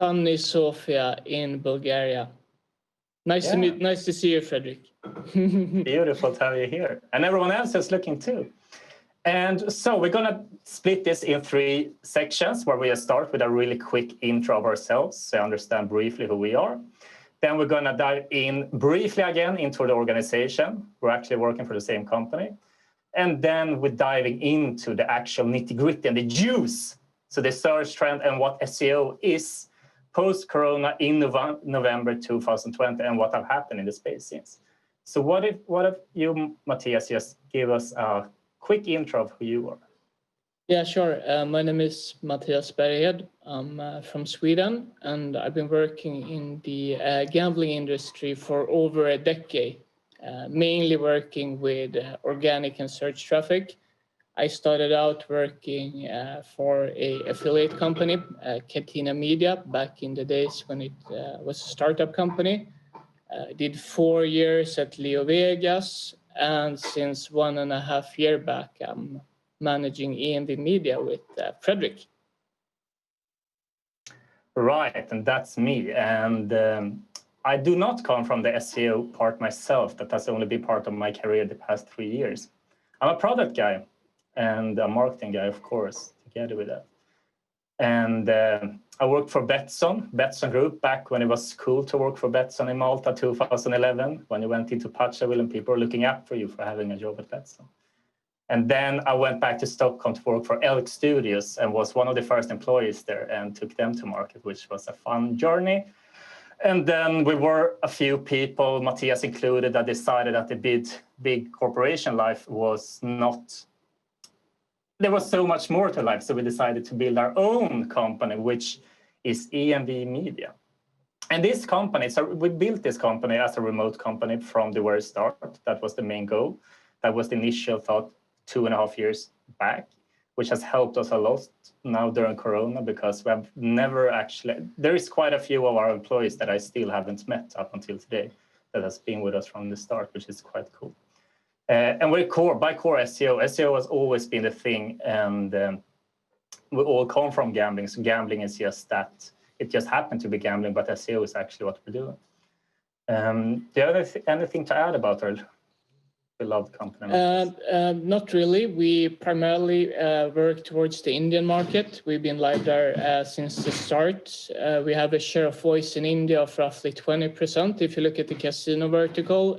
sunny Sofia in Bulgaria. Nice to see you, Fredrik. Beautiful to have you here. And everyone else is looking too. And so we're going to split this in 3 sections where we start with a really quick intro of ourselves, so you understand briefly who we are. Then we're going to dive in briefly again into the organization. We're actually working for the same company. And then we're diving into the actual nitty-gritty and the juice. So the search trend and what SEO is post-corona in November 2020 and what have happened in the space since. So what if you, Mattias, just give us a quick intro of who you are? Yeah, sure. My name is Mattias Bergehed. I'm from Sweden, and I've been working in the gambling industry for over a decade, mainly working with organic and search traffic. I started out working for an affiliate company, Catena Media, back in the days when it was a startup company. I did 4 years at Leo Vegas, and since 1.5 years back, I'm managing EMV Media with Fredrik. Right, and that's me. And I do not come from the SEO part myself. That has only been part of my career the past 3 years. I'm a product guy and a marketing guy, of course, together with that. And I worked for Betsson Group back when it was cool to work for Betsson in Malta, 2011, when you went into Pachaville and people were looking up for you for having a job at Betsson. And then I went back to Stockholm to work for Elk Studios and was one of the first employees there and took them to market, which was a fun journey. And then we were a few people, Mattias included, that decided that the big corporation life was not... There was so much more to life, so we decided to build our own company, which is EMV Media. And this company, so we built this company as a remote company from the very start. That was the main goal. That was the initial thought 2.5 years back, which has helped us a lot now during Corona, because we have never actually... There is quite a few of our employees that I still haven't met up until today that has been with us from the start, which is quite cool. And we're core SEO. SEO has always been the thing, and we all come from gambling. So gambling is just that. It just happened to be gambling, but SEO is actually what we're doing. Do you have anything to add about our beloved company? Not really. We primarily work towards the Indian market. We've been live there since the start. We have a share of voice in India of roughly 20%. If you look at the casino vertical,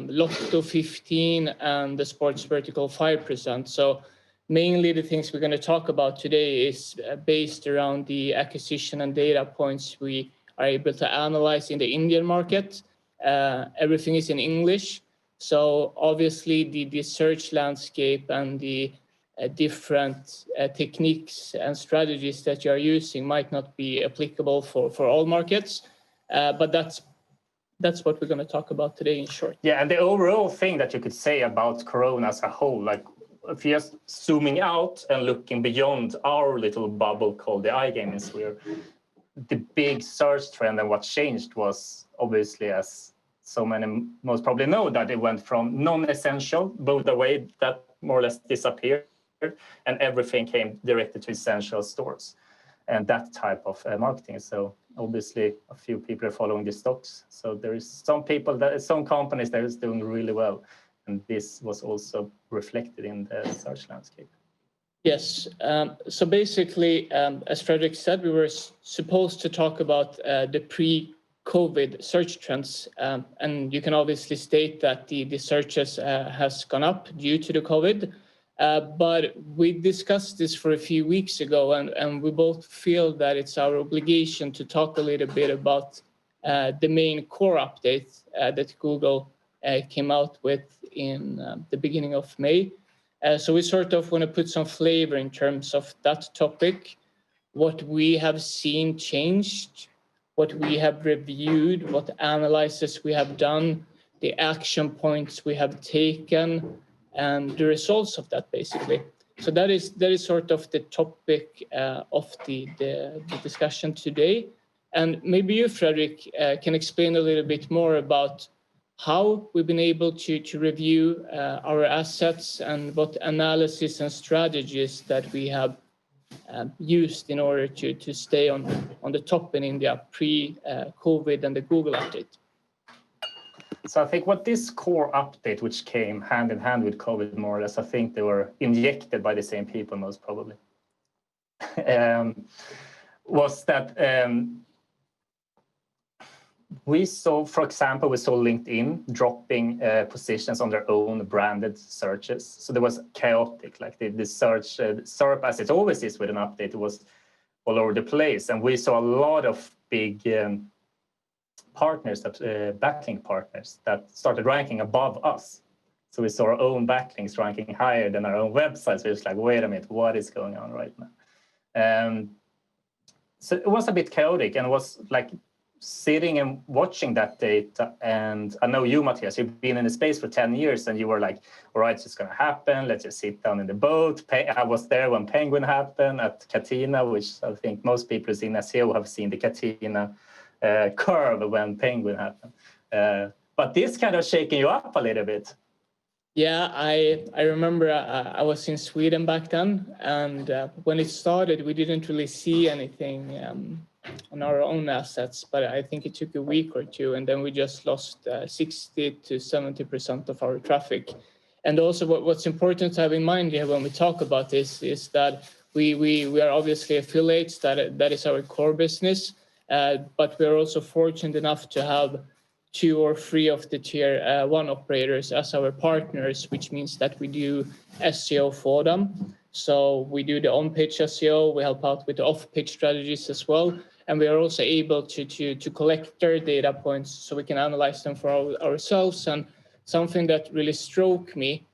Lotto 15%, and the sports vertical 5%. So mainly the things we're going to talk about today is based around the acquisition and data points we are able to analyze in the Indian market. Everything is in English. So obviously the search landscape and the different techniques and strategies that you are using might not be applicable for all markets, but that's what we're going to talk about today in short. Yeah, and the overall thing that you could say about Corona as a whole, like if you're just zooming out and looking beyond our little bubble called the iGaming sphere, the big search trend and what changed was obviously, as so many most probably know, that it went from non-essential, moved away, that more or less disappeared, and everything came directed to essential stores and that type of marketing. So obviously a few people are following the stocks. So there is some companies that is doing really well, and this was also reflected in the search landscape. Yes. So basically, as Fredrik said, we were supposed to talk about the pre-COVID search trends, and you can obviously state that the searches has gone up due to the COVID, but we discussed this for a few weeks ago, and we both feel that it's our obligation to talk a little bit about the main core update that Google came out with in the beginning of May. So we sort of want to put some flavor in terms of that topic, what we have seen changed, what we have reviewed, what analysis we have done, the action points we have taken, and the results of that, basically. So that is sort of the topic of the discussion today. And maybe you, Fredrik, can explain a little bit more about how we've been able to review our assets and what analysis and strategies that we have used in order to stay on the top in India pre-COVID and the Google update. So I think what this core update, which came hand in hand with COVID more or less, I think they were injected by the same people most probably, was that we saw, for example, LinkedIn dropping positions on their own branded searches. So there was chaotic, like the search, SERP, as it always is with an update, it was all over the place. And we saw a lot of big partners, backlink partners, that started ranking above us. So we saw our own backlinks ranking higher than our own websites. We was like, wait a minute, what is going on right now? So it was a bit chaotic, and it was like sitting and watching that data. And I know you, Mattias, you've been in the space for 10 years, and you were like, all right, it's just going to happen. Let's just sit down in the boat. I was there when Penguin happened at Katina, which I think most people in SEO have seen the Katina curve when Penguin happened. But this kind of shaking you up a little bit. Yeah, I remember I was in Sweden back then, and when it started, we didn't really see anything on our own assets, but I think it took a week or two, and then we just lost 60 to 70% of our traffic. And also what's important to have in mind here when we talk about this is that we are obviously affiliates, that is our core business, but we're also fortunate enough to have 2 or 3 of the tier 1 operators as our partners, which means that we do SEO for them. So we do the on-page SEO, we help out with the off-page strategies as well, and we are also able to collect their data points so we can analyze them for ourselves. And something that really struck me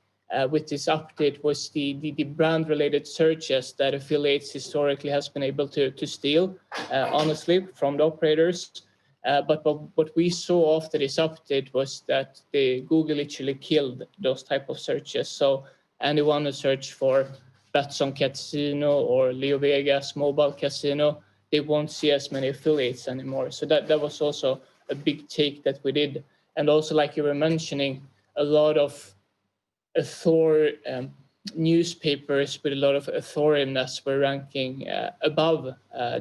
with this update was the brand-related searches that affiliates historically has been able to steal, honestly, from the operators. But what we saw after this update was that the Google literally killed those type of searches. So anyone who search for bets on casino or Leo Vegas mobile casino, they won't see as many affiliates anymore. So that was also a big take that we did. And also, like you were mentioning, a lot of newspapers with a lot of authoritative were ranking above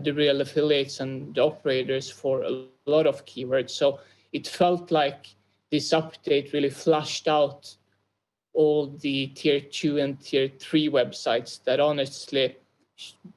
the real affiliates and the operators for a lot of keywords. So it felt like this update really flushed out all the tier 2 and tier 3 websites that honestly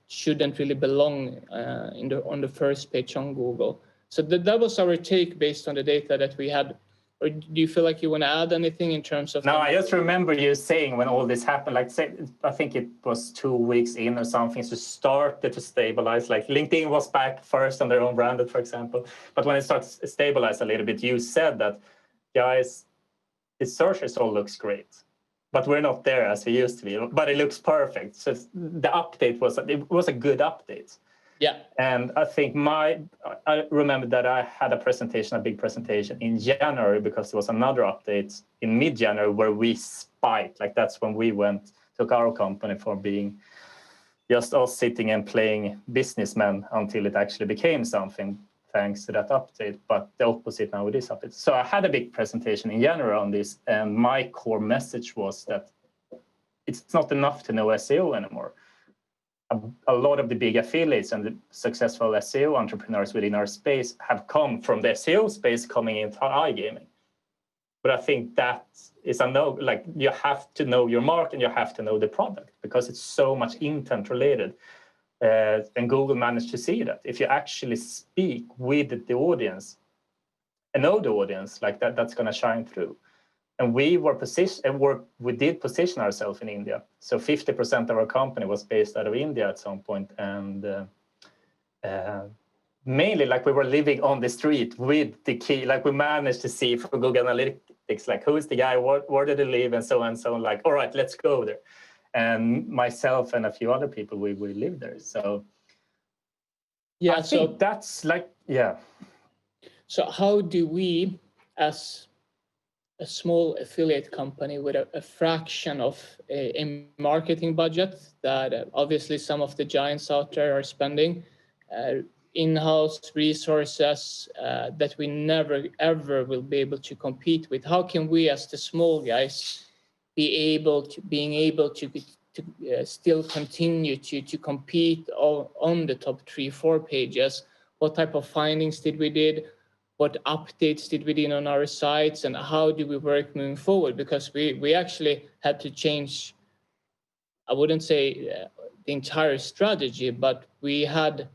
shouldn't really belong on the first page on Google. So that was our take based on the data that we had. Or do you feel like you want to add anything in terms of... No, I just remember you saying when all this happened, like say, I think it was 2 weeks in or something, so started to stabilize. Like LinkedIn was back first on their own branded, for example. But when it starts to stabilize a little bit, you said that, guys, the search result looks great, but we're not there as we used to be. But it looks perfect. So the update was a good update. Yeah. And I think I remember that I had a big presentation in January, because there was another update in mid-January where we spiked. Like that's when we took our company from being just us sitting and playing businessmen until it actually became something thanks to that update. But the opposite now with this update. So I had a big presentation in January on this, and my core message was that it's not enough to know SEO anymore. A lot of the big affiliates and the successful SEO entrepreneurs within our space have come from the SEO space coming into iGaming. But I think that is like you have to know your market and you have to know the product, because it's so much intent related. And Google managed to see that. If you actually speak with the audience and know the audience, like that's going to shine through. And we did position ourselves in India. So 50% of our company was based out of India at some point. And mainly like we were living on the street with the key, like we managed to see for Google Analytics, like who is the guy, where did he live, and so on, like, all right, let's go there. And myself and a few other people, we lived there. So yeah, I think that's like, yeah. So how do we, as a small affiliate company with a fraction of a marketing budget that obviously some of the giants out there are spending, in-house resources that we never ever will be able to compete with. How can we as the small guys being able to still continue to compete on the top 3-4 pages? What type of findings did we did? What updates did we do on our sites, and how do we work moving forward? Because we actually had to change, I wouldn't say the entire strategy, but we had,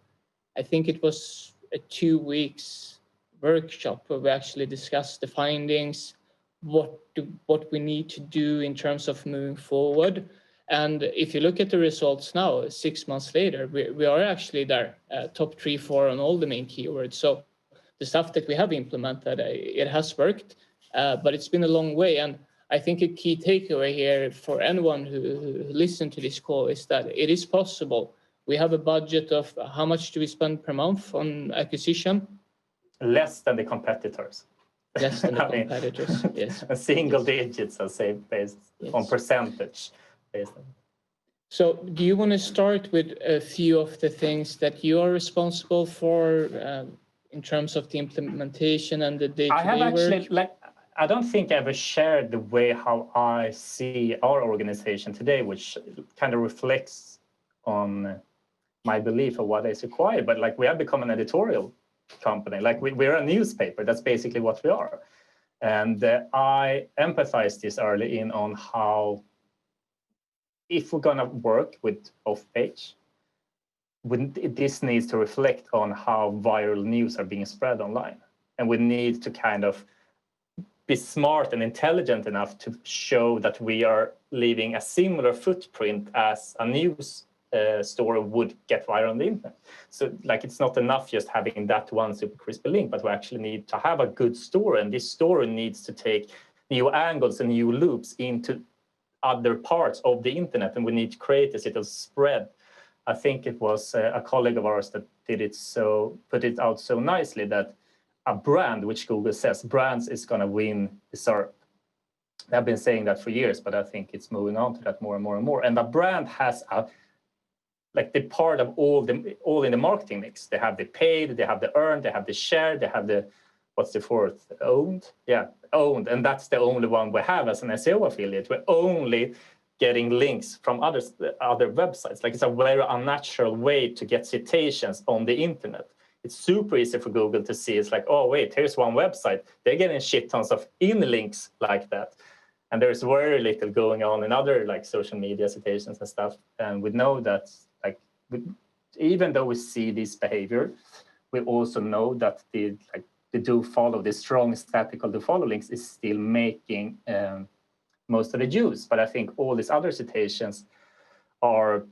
I think it was a 2 weeks workshop where we actually discussed the findings, what we need to do in terms of moving forward. And if you look at the results now, 6 months later, we are actually there, top 3-4 on all the main keywords. So the stuff that we have implemented, it has worked, but it's been a long way. And I think a key takeaway here for anyone who listened to this call is that it is possible. We have a budget of how much do we spend per month on acquisition? Less than the competitors. Less than the competitors, yes. A single digits, I'll say, based on percentage. So do you want to start with a few of the things that you are responsible for in terms of the implementation and the day-to-day work? I have actually, I don't think I ever shared the way how I see our organization today, which kind of reflects on my belief of what is required. But we have become an editorial company. We're a newspaper. That's basically what we are. And I empathize this early on how, if we're going to work with off-page, this needs to reflect on how viral news are being spread online. And we need to kind of be smart and intelligent enough to show that we are leaving a similar footprint as a news story would get viral on the internet. So it's not enough just having that one super crispy link, but we actually need to have a good story. And this story needs to take new angles and new loops into other parts of the internet, and we need to create this little spread. I think it was a colleague of ours that put it out so nicely that a brand, which Google says, brands is going to win the SERP. They've been saying that for years, but I think it's moving on to that more and more and more. And a brand has the part of all in the marketing mix. They have the paid, they have the earned, they have the share, they have the, what's the fourth? Owned? Yeah, owned. And that's the only one we have as an SEO affiliate. We're only getting links from other websites. It's a very unnatural way to get citations on the internet. It's super easy for Google to see. It's oh, wait, here's one website. They're getting shit tons of in-links like that. And there's very little going on in other social media citations and stuff. And we know that even though we see this behavior, we also know that the do follow, the strong statical do follow links is still making most of the use. But I think all these other citations are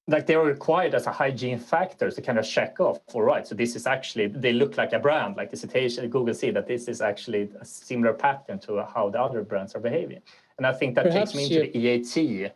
they are required as a hygiene factor to kind of check off. All right, so this is actually, they look like a brand, like the citation, Google see that this is actually a similar pattern to how the other brands are behaving. And I think that takes me into the EAT.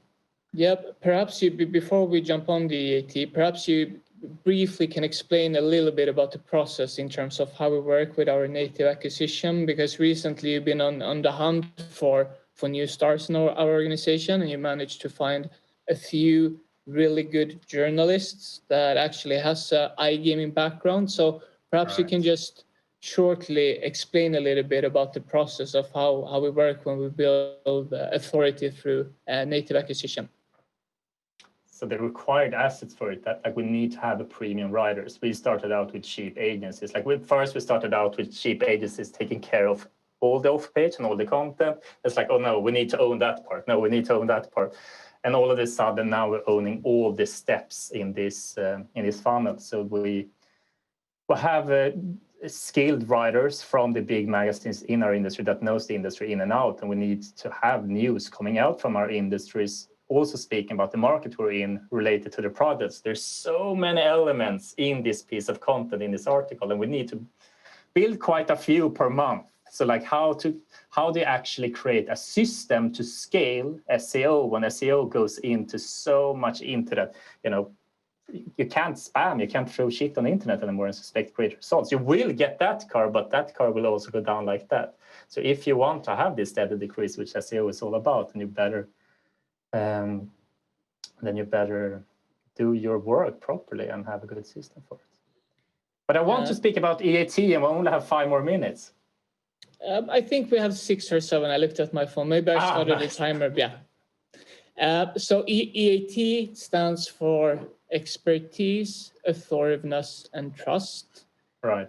Yeah, perhaps before we jump on the EAT, perhaps you briefly can explain a little bit about the process in terms of how we work with our native acquisition, because recently you've been on the hunt for new stars in our organization, and you managed to find a few really good journalists that actually has a iGaming background. So perhaps you can just shortly explain a little bit about the process of how we work when we build authority through native acquisition. So the required assets for it, that we need to have a premium writers. We started out with cheap agencies. First we started out with cheap agencies taking care of all the off-page and all the content. It's oh no, we need to own that part. No, we need to own that part. And all of a sudden now we're owning all the steps in this funnel. So we have skilled writers from the big magazines in our industry that knows the industry in and out, and we need to have news coming out from our industries also speaking about the market we're in related to the products. There's so many elements in this piece of content in this article, and we need to build quite a few per month. So how do you actually create a system to scale SEO when SEO goes into so much into that, you can't spam, you can't throw shit on the internet anymore and expect great results. You will get that car, but that car will also go down like that. So if you want to have this steady decrease, which SEO is all about, then you better do your work properly and have a good system for it. But I want to speak about EAT, and we only have 5 more minutes. I think we have 6 or 7. I looked at my phone. Maybe I started the timer. Yeah. So EAT stands for expertise, authoritiveness, and trust. Right.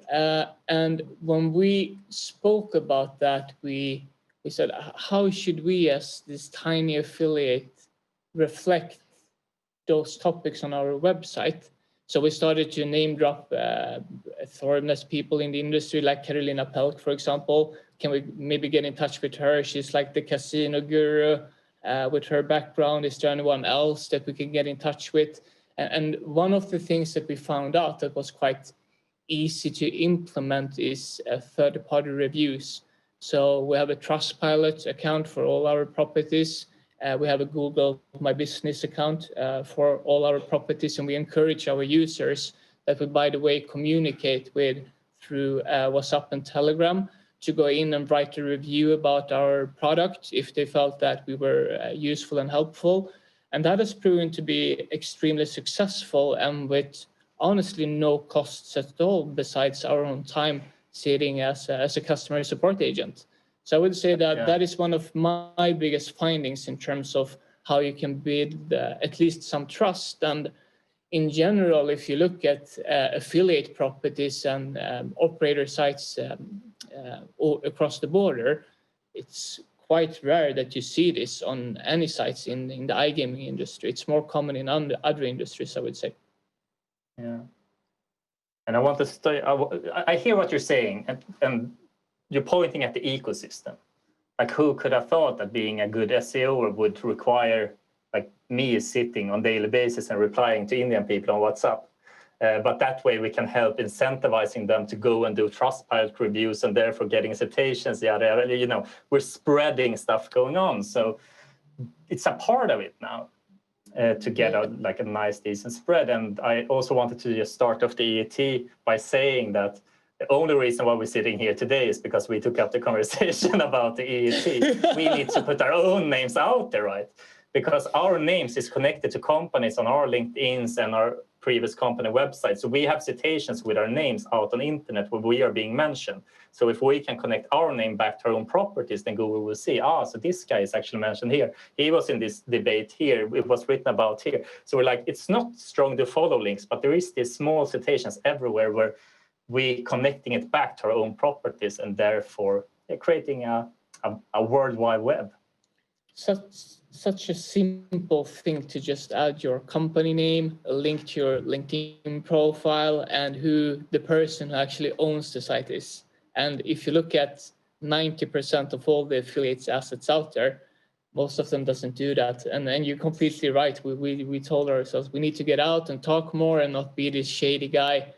And when we spoke about that, we said, how should we, as this tiny affiliate, reflect those topics on our website? So we started to name drop authoritiveness people in the industry, like Carolina Pelk, for example. Can we maybe get in touch with her? She's like the casino guru. With her background, is there anyone else that we can get in touch with? And one of the things that we found out that was quite easy to implement is third-party reviews. So we have a Trustpilot account for all our properties. We have a Google My Business account for all our properties, and we encourage our users that we, by the way, communicate with through WhatsApp and Telegram to go in and write a review about our product if they felt that we were useful and helpful. And that has proven to be extremely successful, and with honestly no costs at all besides our own time sitting as a customer support agent. So I would say that that is one of my biggest findings in terms of how you can build at least some trust. And in general, if you look at affiliate properties and operator sites across the border, it's quite rare that you see this on any sites in the iGaming industry. It's more common in other industries, I would say. Yeah. And I want to stay, I hear what you're saying, and you're pointing at the ecosystem. Like, who could have thought that being a good SEO would require like me sitting on daily basis and replying to Indian people on WhatsApp? But that way we can help incentivizing them to go and do Trustpilot reviews and therefore getting citations. You know, we're spreading stuff going on. So it's a part of it now to get a nice, decent spread. And I also wanted to just start off the EAT by saying that the only reason why we're sitting here today is because we took up the conversation about the EAT. We need to put our own names out there, right? Because our names is connected to companies on our LinkedIns and our previous company websites. So we have citations with our names out on the internet where we are being mentioned. So if we can connect our name back to our own properties, then Google will see, so this guy is actually mentioned here. He was in this debate here. It was written about here. So we're like, it's not strong to follow links, but there is these small citations everywhere where we connecting it back to our own properties and therefore creating a World Wide Web. Such a simple thing to just add your company name, a link to your LinkedIn profile, and who the person who actually owns the site is. And if you look at 90% of all the affiliates assets out there, most of them doesn't do that. And you're completely right. We told ourselves we need to get out and talk more and not be this shady guy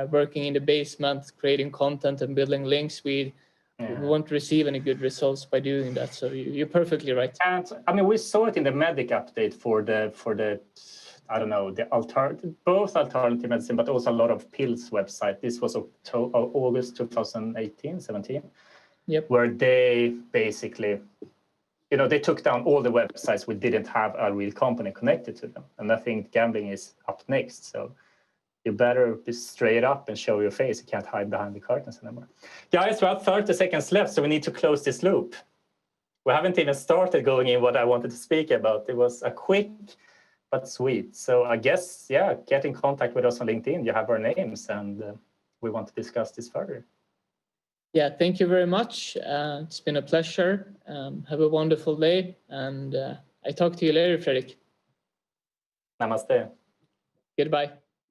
working in the basement, creating content and building links. We won't receive any good results by doing that. So you're perfectly right. And I mean, we saw it in the Medic update for the I don't know, both alternative medicine, but also a lot of pills website. This was August 2018, 17, where they basically, you know, they took down all the websites we didn't have a real company connected to them. And I think gambling is up next. So you better be straight up and show your face. You can't hide behind the curtains anymore. Guys, we have 30 seconds left, so we need to close this loop. We haven't even started going in what I wanted to speak about. It was a quick but sweet. So I guess, get in contact with us on LinkedIn. You have our names, and we want to discuss this further. Yeah, thank you very much. It's been a pleasure. Have a wonderful day, and I talk to you later, Fredrik. Namaste. Goodbye.